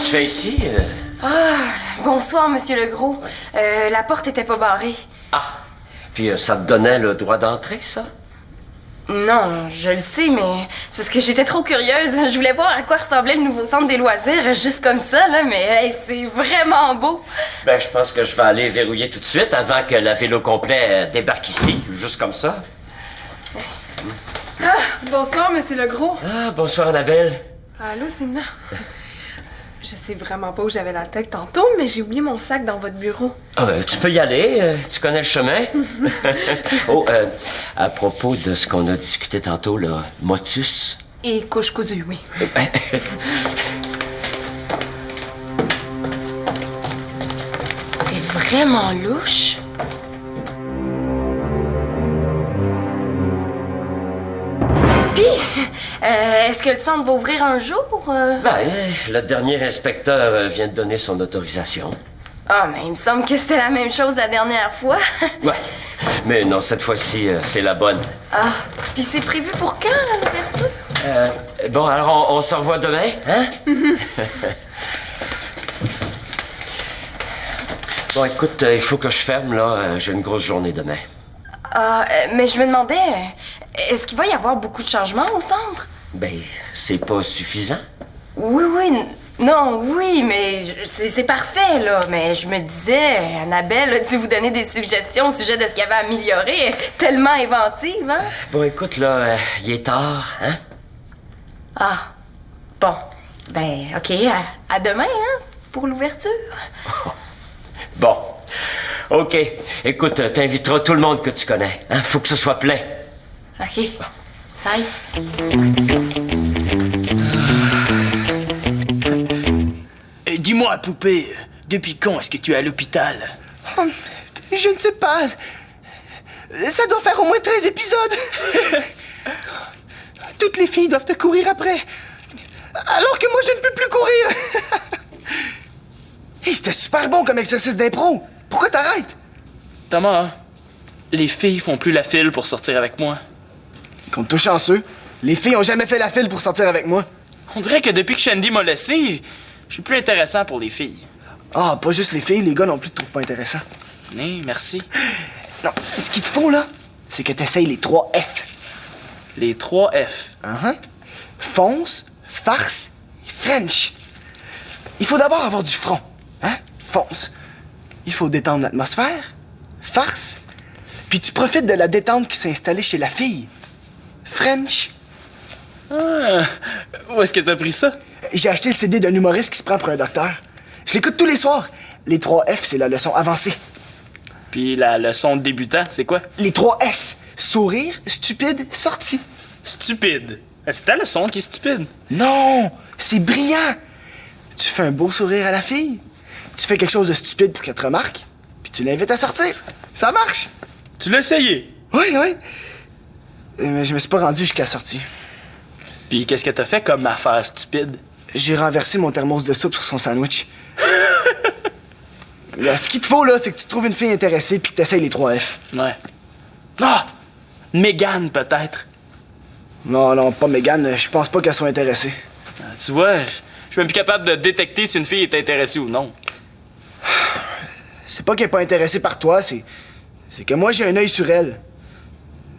tu fais ici? Bonsoir, Monsieur Legros. La porte était pas barrée. Ah, puis ça te donnait le droit d'entrer, ça? Non, je le sais, mais c'est parce que j'étais trop curieuse. Je voulais voir à quoi ressemblait le nouveau centre des loisirs, juste comme ça, là, mais hey, c'est vraiment beau. Ben, je pense que je vais aller verrouiller tout de suite avant que la ville au complet débarque ici, juste comme ça. Bonsoir, Monsieur Legros. Ah, bonsoir, Annabelle. Allô, Simna? Je sais vraiment pas où j'avais la tête tantôt, mais j'ai oublié mon sac dans votre bureau. Tu peux y aller, tu connais le chemin. À propos de ce qu'on a discuté tantôt, là, motus. Et couche cousue, oui. C'est vraiment louche. Puis, est-ce que le centre va ouvrir un jour? Le dernier inspecteur vient de donner son autorisation. Ah, mais il me semble que c'était la même chose la dernière fois. Ouais, mais non, cette fois-ci, c'est la bonne. Ah, puis c'est prévu pour quand, l'ouverture? Bon, alors on se revoit demain, hein? Bon, écoute, il faut que je ferme, là. J'ai une grosse journée demain. Mais je me demandais, est-ce qu'il va y avoir beaucoup de changements au centre? Ben, c'est pas suffisant. Oui, mais c'est parfait, là. Mais je me disais, Annabelle a dû vous donner des suggestions au sujet de ce qu'il y avait à améliorer. Elle est tellement inventive, hein? Bon, écoute, là, il est tard, hein? Ah, bon. Ben, OK, à demain, hein, pour l'ouverture. Bon, OK. Écoute, t'inviteras tout le monde que tu connais, hein? Faut que ce soit plein. OK. Bye. Dis-moi, poupée, depuis quand est-ce que tu es à l'hôpital? Je ne sais pas. Ça doit faire au moins 13 épisodes. Toutes les filles doivent te courir après. Alors que moi, je ne peux plus courir. Hey, c'était super bon comme exercice d'impro. Pourquoi t'arrêtes? Thomas, les filles font plus la file pour sortir avec moi. Compte toi chanceux. Les filles ont jamais fait la file pour sortir avec moi. On dirait que depuis que Shandy m'a laissé, je suis plus intéressant pour les filles. Ah, pas juste les filles, les gars non plus te trouvent pas intéressant. Merci. Non, ce qu'il te faut, là, c'est que t'essayes les 3 F. Les 3 F. Fonce, farce et French. Il faut d'abord avoir du front. Hein? Fonce. Il faut détendre l'atmosphère. Farce. Puis tu profites de la détente qui s'est installée chez la fille. French. Ah, où est-ce que t'as pris ça? J'ai acheté le CD d'un humoriste qui se prend pour un docteur. Je l'écoute tous les soirs. Les 3 F, c'est la leçon avancée. Puis la leçon de débutant, c'est quoi? Les 3 S. Sourire, stupide, sortie. Stupide. C'est ta leçon qui est stupide. Non, c'est brillant. Tu fais un beau sourire à la fille. Tu fais quelque chose de stupide pour qu'elle te remarque. Puis tu l'invites à sortir. Ça marche. Tu l'as essayé? Oui. Mais je me suis pas rendu jusqu'à la sortie. Puis qu'est-ce que t'as fait comme affaire stupide? J'ai renversé mon thermos de soupe sur son sandwich. Là, ce qu'il te faut, là, c'est que tu trouves une fille intéressée puis que t'essayes les 3 F. Ouais. Ah! Mégane, peut-être. Non, pas Mégane. Je pense pas qu'elle soit intéressée. Tu vois, je suis même plus capable de détecter si une fille est intéressée ou non. C'est pas qu'elle est pas intéressée par toi, c'est que moi, j'ai un œil sur elle.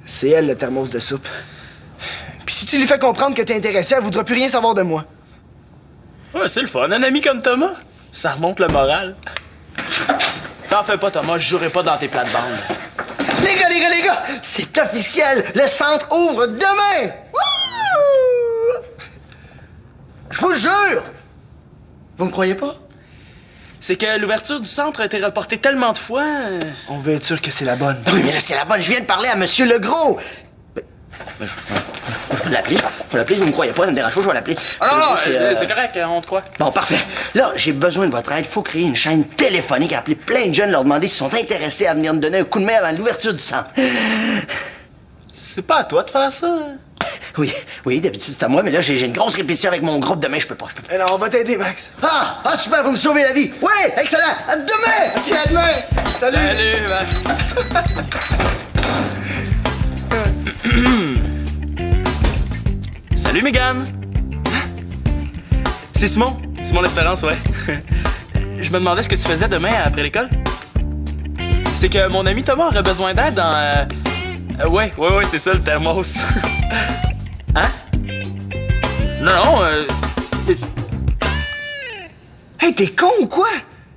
C'est elle, le thermos de soupe. Puis si tu lui fais comprendre que t'es intéressé, elle voudra plus rien savoir de moi. Ouais, c'est le fun. Un ami comme Thomas, ça remonte le moral. T'en fais pas, Thomas, je jouerai pas dans tes plates-bandes. Les gars, c'est officiel! Le centre ouvre demain! Wouh! Je vous le jure! Vous me croyez pas? C'est que l'ouverture du centre a été reportée tellement de fois. On veut être sûr que c'est la bonne. Oui, mais là, c'est la bonne. Je viens de parler à Monsieur Legros. Je vais l'appeler. Si vous me croyez pas, ça me dérange pas, je vais l'appeler. Non, c'est correct, on te croit. Bon, parfait. Là, j'ai besoin de votre aide. Il faut créer une chaîne téléphonique, appeler plein de jeunes, leur demander s'ils sont intéressés à venir me donner un coup de main avant l'ouverture du centre. C'est pas à toi de faire ça. Oui, d'habitude c'est à moi, mais là, j'ai une grosse répétition avec mon groupe. Demain, je peux pas. Alors, on va t'aider, Max. Ah, super, vous me sauvez la vie. Oui, excellent. À demain. OK, à demain. Salut, Max. Salut, Mégane. C'est Simon. C'est mon espérance, ouais. Je me demandais ce que tu faisais demain après l'école. C'est que mon ami Thomas aurait besoin d'aide dans... ouais, c'est ça, le thermos. Hein? Non, Hey, t'es con ou quoi?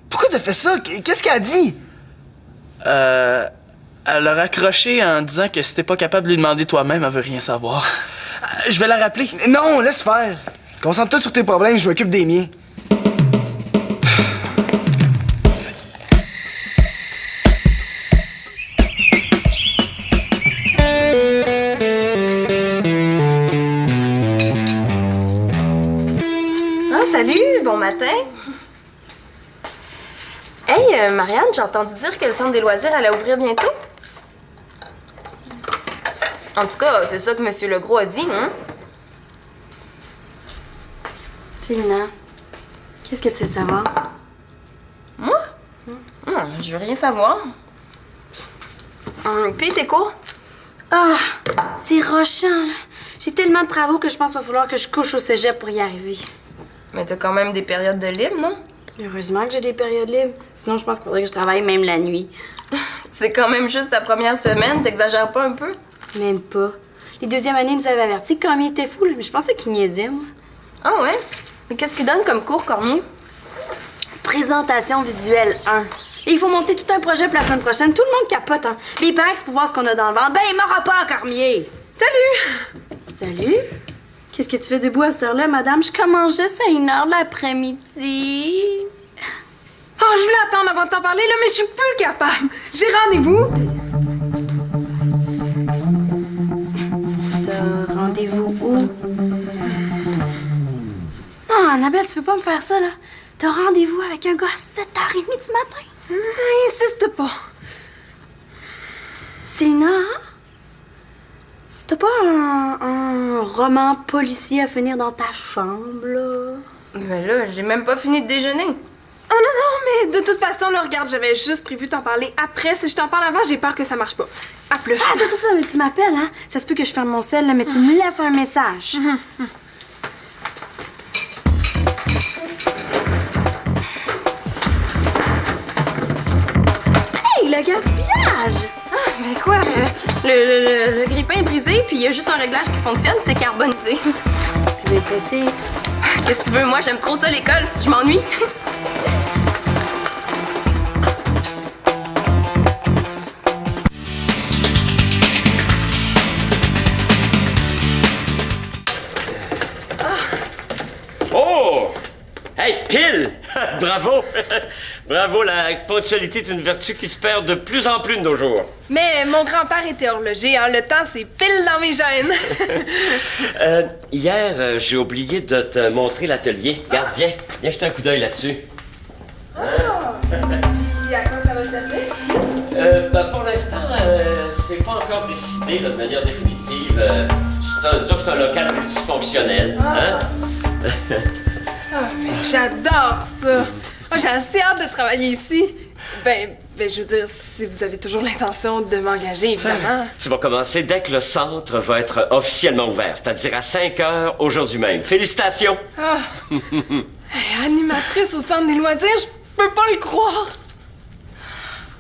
Pourquoi t'as fait ça? Qu'est-ce qu'elle a dit? Elle a raccroché en disant que si t'es pas capable de lui demander toi-même, elle veut rien savoir. Je vais la rappeler. Non, laisse faire. Concentre-toi sur tes problèmes, je m'occupe des miens. Ah, salut, bon matin. Hey, Marianne, j'ai entendu dire que le centre des loisirs allait ouvrir bientôt. En tout cas, c'est ça que M. Legros a dit, hein? Célina, qu'est-ce que tu veux savoir? Moi? Non, je veux rien savoir. Puis tes cours? Ah, c'est rochant, là. J'ai tellement de travaux que je pense qu'il va falloir que je couche au cégep pour y arriver. Mais t'as quand même des périodes de libre, non? Heureusement que j'ai des périodes libres. Sinon, je pense qu'il faudrait que je travaille même la nuit. C'est quand même juste ta première semaine, t'exagères pas un peu? Même pas. Les deuxièmes années nous avaient averti que Cormier était fou, là, mais je pensais qu'il niaisait, moi. Ah ouais? Mais qu'est-ce qu'il donne comme cours, Cormier? Présentation visuelle 1. Et il faut monter tout un projet pour la semaine prochaine. Tout le monde capote, hein. Mais il paraît que c'est pour voir ce qu'on a dans le ventre. Ben, il m'aura pas, Cormier! Salut! Salut? Qu'est-ce que tu fais debout à cette heure-là, madame? Je commence juste à 1h de l'après-midi. Oh, je voulais attendre avant de t'en parler, là, mais je suis plus capable. J'ai rendez-vous. T'as rendez-vous où? Non, Annabelle, tu peux pas me faire ça, là. T'as rendez-vous avec un gars à 7h30 du matin. Insiste pas. Célina, hein? T'as pas un roman policier à finir dans ta chambre, là? Mais là, j'ai même pas fini de déjeuner. Oh non, mais de toute façon, là, regarde, j'avais juste prévu t'en parler après. Si je t'en parle avant, j'ai peur que ça marche pas. À plus. Ah, attends, mais tu m'appelles, hein? Ça se peut que je ferme mon sel, là, mais tu me laisses un message. Hey, le gaspillage! Mais quoi? Le grille-pain est brisé, puis il y a juste un réglage qui fonctionne, c'est carbonisé. Tu veux être pressé? Qu'est-ce que tu veux? Moi, j'aime trop ça, l'école. Je m'ennuie. Oh! Hey, pile! Bravo! Bravo, la ponctualité est une vertu qui se perd de plus en plus de nos jours. Mais mon grand-père était horloger, hein. Le temps, c'est pile dans mes gènes. Hier, j'ai oublié de te montrer l'atelier. Regarde, viens jeter un coup d'œil là-dessus. Et à quoi ça va servir? Pour l'instant, c'est pas encore décidé là, de manière définitive. Disons que c'est un local multifonctionnel. Hein? Mais j'adore ça. Moi, j'ai assez hâte de travailler ici. Ben, je veux dire, si vous avez toujours l'intention de m'engager, évidemment. Tu vas commencer dès que le centre va être officiellement ouvert, c'est-à-dire à 5 heures aujourd'hui même. Félicitations! Hey, animatrice au centre des loisirs, je peux pas le croire.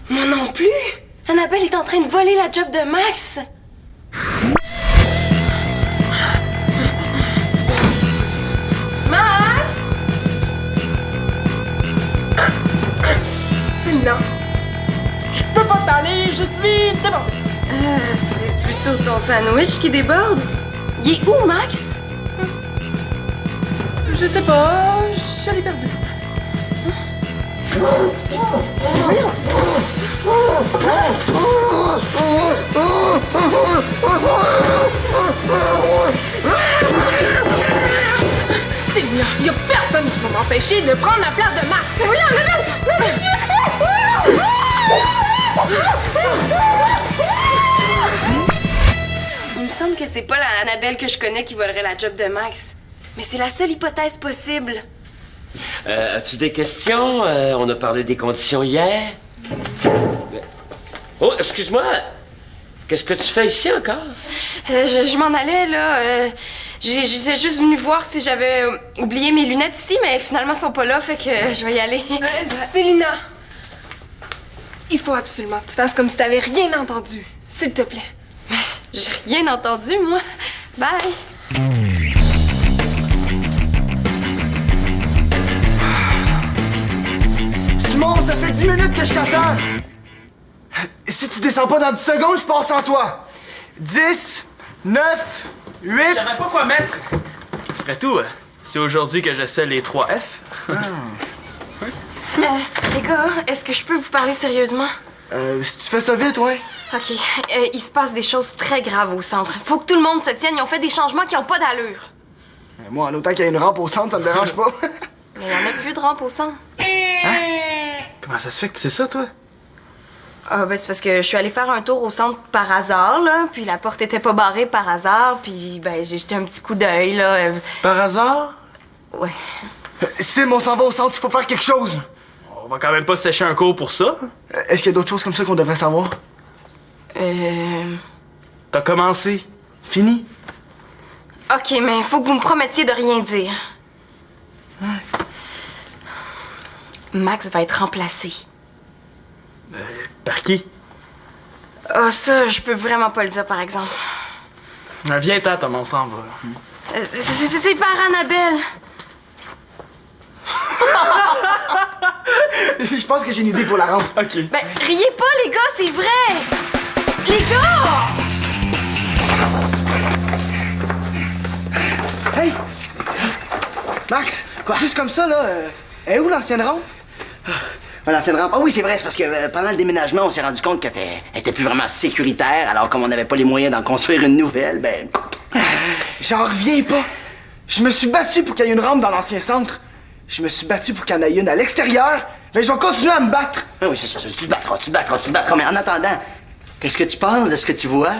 Moi non plus. Annabelle est en train de voler la job de Max. Max! Célina, je peux pas te parler, je suis débordée. C'est plutôt ton sandwich qui déborde. Il est où, Max? Je sais pas, je l'ai perdu. Célina, y a personne qui va m'empêcher de prendre la place de Max. Oui, monsieur! Il me semble que c'est pas la Annabelle que je connais qui volerait la job de Max. Mais c'est la seule hypothèse possible. As-tu des questions? On a parlé des conditions hier. Oh, excuse-moi. Qu'est-ce que tu fais ici encore? Je m'en allais, là. J'étais juste venue voir si j'avais oublié mes lunettes ici, mais finalement, elles sont pas là, fait que je vais y aller. Célina! Il faut absolument que tu fasses comme si t'avais rien entendu. S'il te plaît. J'ai rien entendu, moi. Bye! Simon, ça fait 10 minutes que je t'attends! Si tu descends pas dans 10 secondes, je passe en toi! 10, 9, 8... Je savais pas quoi mettre. Après tout, c'est aujourd'hui que j'essaie les 3 F. Les gars, est-ce que je peux vous parler sérieusement? Si tu fais ça vite, ouais. OK. Il se passe des choses très graves au centre. Faut que tout le monde se tienne. Ils ont fait des changements qui ont pas d'allure. Moi, en autant qu'il y ait une rampe au centre, ça me dérange pas. Mais il y en a plus de rampe au centre. Comment ça se fait que tu sais ça, toi? Ah, ben c'est parce que je suis allée faire un tour au centre par hasard, là. Puis la porte était pas barrée par hasard. Puis, ben, j'ai jeté un petit coup d'œil, là. Par hasard? Ouais. Sim, on s'en va au centre, il faut faire quelque chose. On va quand même pas sécher un cours pour ça. Est-ce qu'il y a d'autres choses comme ça qu'on devrait savoir? T'as commencé. Fini? OK, mais faut que vous me promettiez de rien dire. Max va être remplacé. Par qui? Ah, ça, je peux vraiment pas le dire, par exemple. Viens-t'en, Tom, on s'en va. C'est par Annabelle. Je pense que j'ai une idée pour la rampe. OK. Ben, riez pas, les gars, c'est vrai! Les gars! Hey! Max! Quoi? Juste comme ça, là, est où l'ancienne rampe? L'ancienne rampe. Ah oui, c'est vrai, c'est parce que pendant le déménagement, on s'est rendu compte qu'elle était plus vraiment sécuritaire, alors comme on n'avait pas les moyens d'en construire une nouvelle, ben... J'en reviens pas. Je me suis battu pour qu'il y ait une rampe dans l'ancien centre. Je me suis battu pour qu'il y en ait une à l'extérieur. Mais je vais continuer à me battre. Ah oui, c'est ça, tu te battras. Mais en attendant, qu'est-ce que tu penses de ce que tu vois?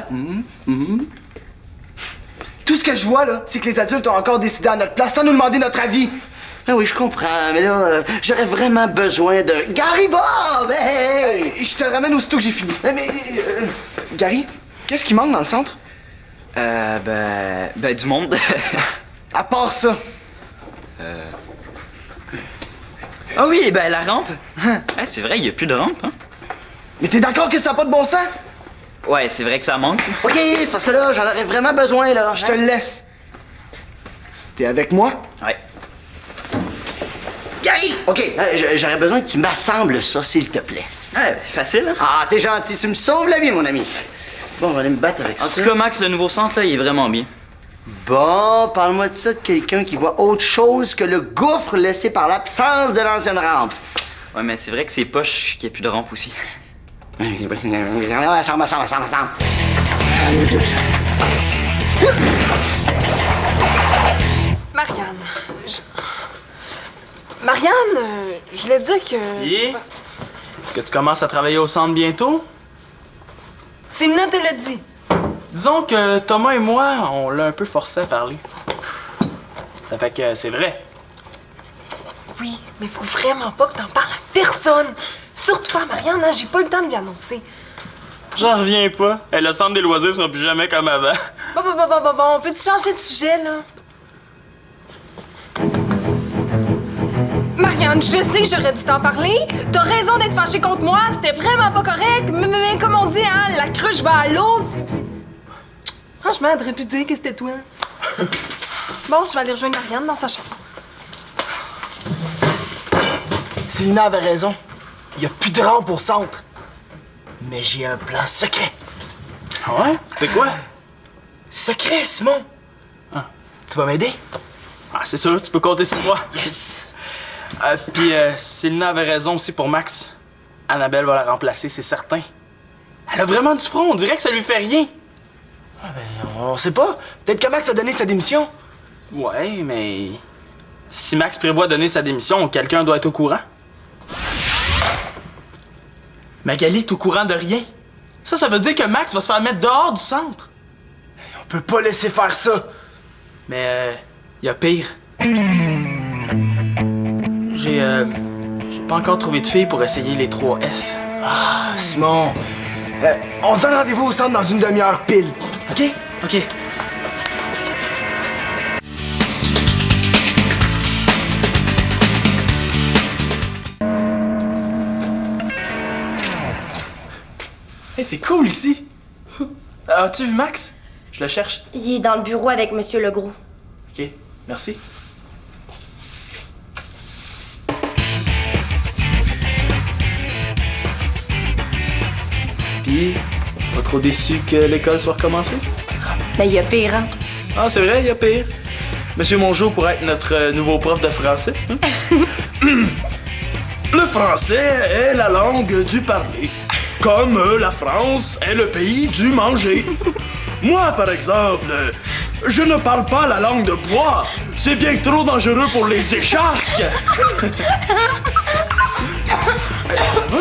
Tout ce que je vois, là, c'est que les adultes ont encore décidé à notre place sans nous demander notre avis. Ah oui, je comprends, mais là, j'aurais vraiment besoin de... Gary Bob! Hey! Je te le ramène aussitôt que j'ai fini. Gary, qu'est-ce qui manque dans le centre? Du monde. À part ça. Ah oui, ben la rampe. C'est vrai, il y a plus de rampe, hein? Mais t'es d'accord que ça n'a pas de bon sens? Ouais, c'est vrai que ça manque. OK, c'est parce que là, j'en aurais vraiment besoin, là. Je te le laisse. T'es avec moi? Ouais. Gary! OK, j'aurais besoin que tu m'assembles ça, s'il te plaît. Ouais, facile, hein? Ah, t'es gentil, tu me sauves la vie, mon ami. Bon, on va aller me battre avec ça. En tout cas, Max, le nouveau centre, là, il est vraiment bien. Bon, parle-moi de ça de quelqu'un qui voit autre chose que le gouffre laissé par l'absence de l'ancienne rampe. Ouais, mais c'est vrai que c'est poche qu'il n'y ait plus de rampe aussi. Ensemble. Marianne, je voulais te dire que... Et? Est-ce que tu commences à travailler au centre bientôt? Célina te l'a dit. Disons que Thomas et moi, on l'a un peu forcé à parler. Ça fait que c'est vrai. Oui, mais faut vraiment pas que t'en parles à personne. Surtout pas à Marianne, hein, j'ai pas eu le temps de lui annoncer. J'en reviens pas. Le centre des loisirs sera plus jamais comme avant. Bon, peux-tu changer de sujet, là? Marianne, je sais que j'aurais dû t'en parler. T'as raison d'être fâchée contre moi, c'était vraiment pas correct. Mais comme on dit, hein, la cruche va à l'eau. Franchement, elle aurait pu dire que c'était toi. Bon, je vais aller rejoindre Marianne dans sa chambre. Célina avait raison. Il n'y a plus de rampe au centre. Mais j'ai un plan secret. Ah ouais? C'est quoi? Secret, Simon. Tu vas m'aider? Ah, c'est sûr, tu peux compter sur moi. Yes! Puis Célina avait raison aussi pour Max. Annabelle va la remplacer, c'est certain. Elle a vraiment du front, on dirait que ça lui fait rien. On sait pas. Peut-être que Max a donné sa démission. Ouais, mais... Si Max prévoit donner sa démission, quelqu'un doit être au courant. Magali est au courant de rien. Ça veut dire que Max va se faire mettre dehors du centre. On peut pas laisser faire ça. Mais y a pire. J'ai pas encore trouvé de fille pour essayer les 3 F. Ah, Simon. On se donne rendez-vous au centre dans une demi-heure pile. OK? OK. Hey, c'est cool ici! As-tu vu Max? Je le cherche. Il est dans le bureau avec Monsieur Legros. Ok, merci. Puis, pas trop déçu que l'école soit recommencée? Mais il y a pire, hein? Ah, c'est vrai, il y a pire. Monsieur Mongeau pourrait être notre nouveau prof de français. Le français est la langue du parler, comme la France est le pays du manger. Moi, par exemple, je ne parle pas la langue de bois. C'est bien trop dangereux pour les écharques. Ça va?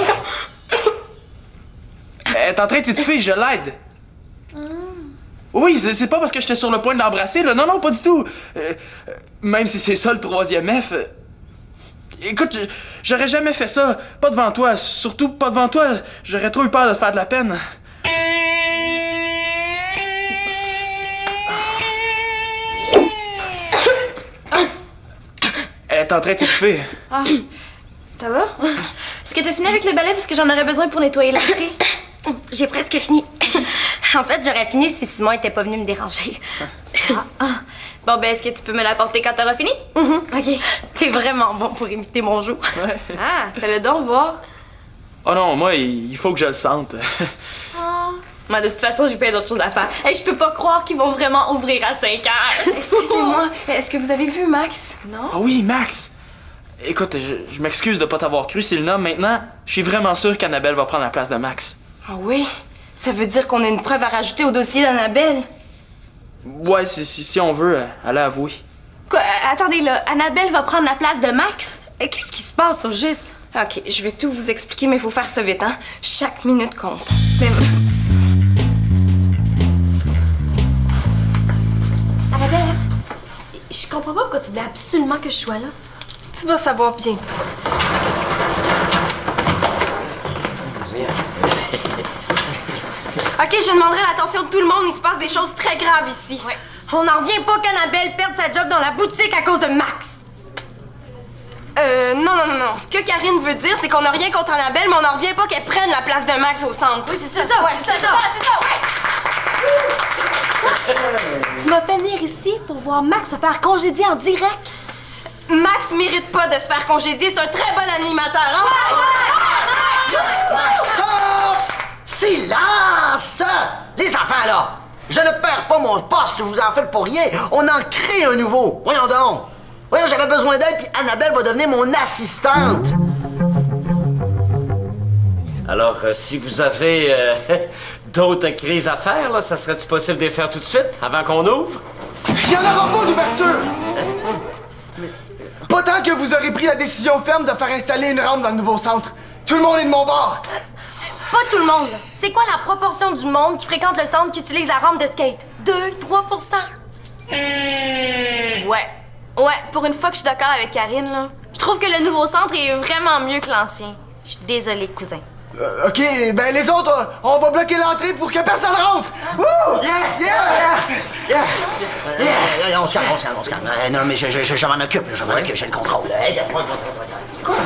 Elle est en train de s'étouffer, je l'aide. Oui, c'est pas parce que j'étais sur le point de l'embrasser, là. Non, non, pas du tout. Même si c'est ça le 3e F. Écoute, j'aurais jamais fait ça. Pas devant toi. Surtout pas devant toi. J'aurais trop eu peur de te faire de la peine. Elle est en train de s'étouffer. Ah, ça va? Est-ce que t'as fini avec le balai parce que j'en aurais besoin pour nettoyer l'entrée? J'ai presque fini. En fait, j'aurais fini si Simon était pas venu me déranger. Bon, ben, est-ce que tu peux me l'apporter quand t'auras fini? OK. T'es vraiment bon pour imiter mon joug. Ouais. Ah, fais-le donc voir. Oh non, moi, il faut que je le sente. Moi, de toute façon, j'ai plein d'autres choses à faire. Hey, je peux pas croire qu'ils vont vraiment ouvrir à 5 heures. Excusez-moi, est-ce que vous avez vu Max? Non? Ah oui, Max! Écoute, je m'excuse de pas t'avoir cru, c'est le nom. Maintenant, je suis vraiment sûr qu'Annabelle va prendre la place de Max. Ah oui? Ça veut dire qu'on a une preuve à rajouter au dossier d'Annabelle? Ouais, si on veut, elle a avoué. Quoi? Attendez, là, Annabelle va prendre la place de Max? Qu'est-ce qui se passe au juste? OK, je vais tout vous expliquer, mais il faut faire ça vite, hein? Chaque minute compte. Annabelle, je comprends pas pourquoi tu voulais absolument que je sois là. Tu vas savoir bientôt. OK, je demanderai l'attention de tout le monde. Il se passe des choses très graves ici. Ouais. On n'en revient pas qu'Annabelle perde sa job dans la boutique à cause de Max. Non. Ce que Karine veut dire, c'est qu'on n'a rien contre Annabelle, mais on n'en revient pas qu'elle prenne la place de Max au centre. Oui, c'est ça. Ouais, c'est ça, ouais. Tu m'as fait venir ici pour voir Max se faire congédier en direct. Max mérite pas de se faire congédier. C'est un très bon animateur. Hein? Stop! Silence! Les enfants, là! Je ne perds pas mon poste, vous en faites pour rien. On en crée un nouveau. Voyons donc. Voyons, j'avais besoin d'aide, puis Annabelle va devenir mon assistante. Alors, si vous avez d'autres crises à faire, là, ça serait-tu possible de les faire tout de suite, avant qu'on ouvre? Il n'y en aura pas d'ouverture! Pas tant que vous aurez pris la décision ferme de faire installer une rampe dans le nouveau centre. Tout le monde est de mon bord. Pas tout le monde. C'est quoi la proportion du monde qui fréquente le centre qui utilise la rampe de skate? 2-3%? Ouais, pour une fois que je suis d'accord avec Karine, là. Je trouve que le nouveau centre est vraiment mieux que l'ancien. Je suis désolée, cousin. OK, ben les autres, on va bloquer l'entrée pour que personne rentre. Wouh! Yeah, on se calme. Non, mais je m'en occupe, là, j'ai le contrôle. Quoi?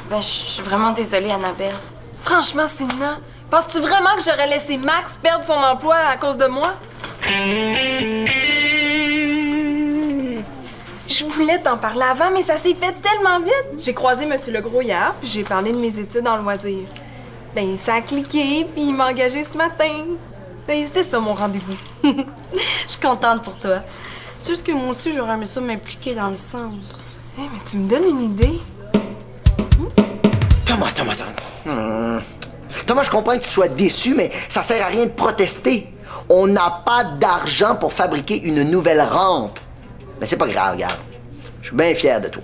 Ben, je suis vraiment désolée, Annabelle. Franchement, Sina, penses-tu vraiment que j'aurais laissé Max perdre son emploi à cause de moi? Je voulais t'en parler avant, mais ça s'est fait tellement vite. J'ai croisé M. Legros hier, puis j'ai parlé de mes études en loisirs. Ben, ça a cliqué, puis il m'a engagé ce matin. Ben, c'était ça mon rendez-vous. Je suis contente pour toi. C'est juste que moi aussi, j'aurais aimé ça m'impliquer dans le centre. Hey, mais tu me donnes une idée? Thomas. Thomas, je comprends que tu sois déçu, mais ça sert à rien de protester. On n'a pas d'argent pour fabriquer une nouvelle rampe. Mais c'est pas grave, regarde. Je suis bien fier de toi.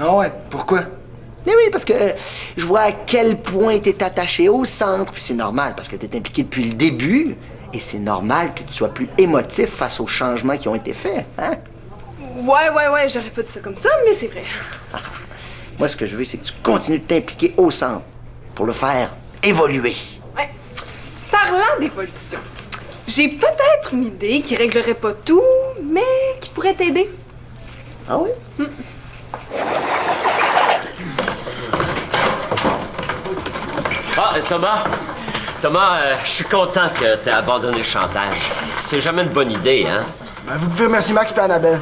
Ah ouais, pourquoi? Mais oui, parce que je vois à quel point t'es attaché au centre, puis c'est normal, parce que t'es impliqué depuis le début, et c'est normal que tu sois plus émotif face aux changements qui ont été faits, hein? Ouais, j'aurais pas dit ça comme ça, mais c'est vrai. Moi, ce que je veux, c'est que tu continues de t'impliquer au centre pour le faire évoluer. Ouais. Parlant d'évolution, j'ai peut-être une idée qui réglerait pas tout, mais qui pourrait t'aider. Ah oui? Thomas, je suis content que t'aies abandonné le chantage. C'est jamais une bonne idée, hein? Ben, vous pouvez remercier Max et Annabelle.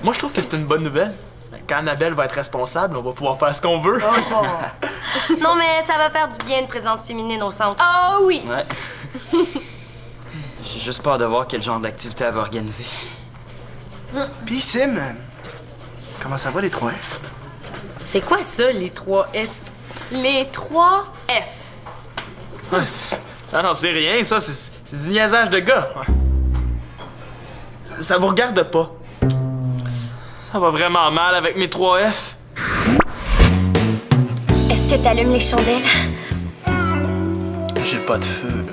Moi, je trouve que c'est une bonne nouvelle. Quand Annabelle va être responsable, on va pouvoir faire ce qu'on veut. Non, mais ça va faire du bien une présence féminine au centre. Ah oui! Ouais. J'ai juste peur de voir quel genre d'activité elle va organiser. Puis Sim, comment ça va les 3 F? C'est quoi ça, les 3 F? Les 3 F. Ouais, ah non, c'est rien, ça. C'est du niaisage de gars. Ouais. Ça vous regarde pas. Ça va vraiment mal avec mes 3 F. Est-ce que t'allumes les chandelles? J'ai pas de feu.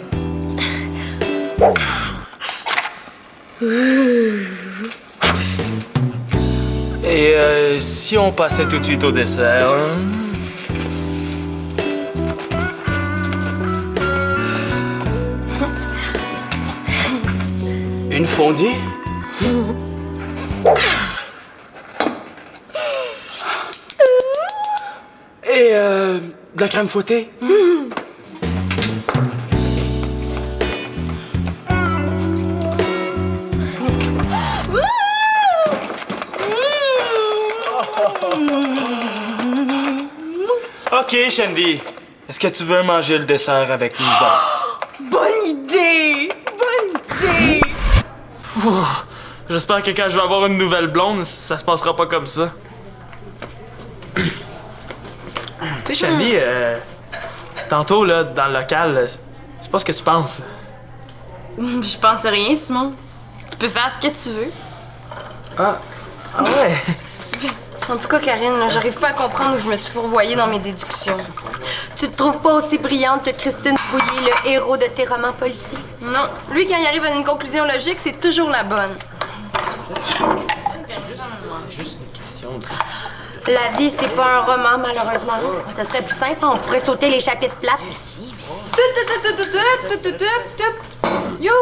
Et si on passait tout de suite au dessert? Hein? Une fondue? Et de la crème fouettée? Ok, Shandy. Est-ce que tu veux manger le dessert avec nous autres? Bonne idée! Bonne idée! J'espère que quand je vais avoir une nouvelle blonde, ça se passera pas comme ça. Tu sais, Shandy, tantôt, là, dans le local, c'est pas ce que tu penses. Je pense à rien, Simon. Tu peux faire ce que tu veux. Ah ouais? En tout cas, Karine, là, j'arrive pas à comprendre où je me suis fourvoyée dans mes déductions. Tu te trouves pas aussi brillante que Christine Brouillé, le héros de tes romans policiers? Non, lui, quand il arrive à une conclusion logique, c'est toujours la bonne. C'est juste une question de... La vie, c'est pas un roman, malheureusement. Ce serait plus simple, on pourrait sauter les chapitres plates. Yo!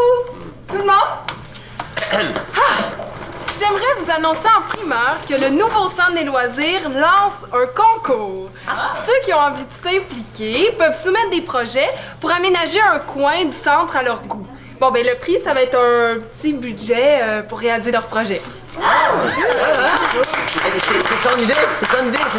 Tout le monde? J'aimerais vous annoncer en primeur que le nouveau centre des loisirs lance un concours. Ceux qui ont envie de s'impliquer peuvent soumettre des projets pour aménager un coin du centre à leur goût. Bon, ben le prix, ça va être un petit budget pour réaliser leur projet. C'est son idée, c'est ton idée. Tu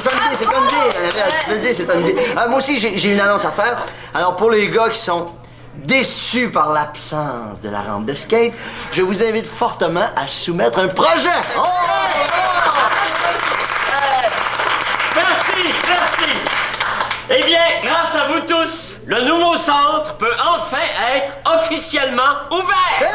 peux dire, c'est ton idée. Moi aussi, j'ai une annonce à faire. Alors, pour les gars qui sont déçus par l'absence de la rampe de skate, je vous invite fortement à soumettre un projet. Merci! Eh bien, grâce à vous tous, le nouveau centre peut enfin être officiellement ouvert!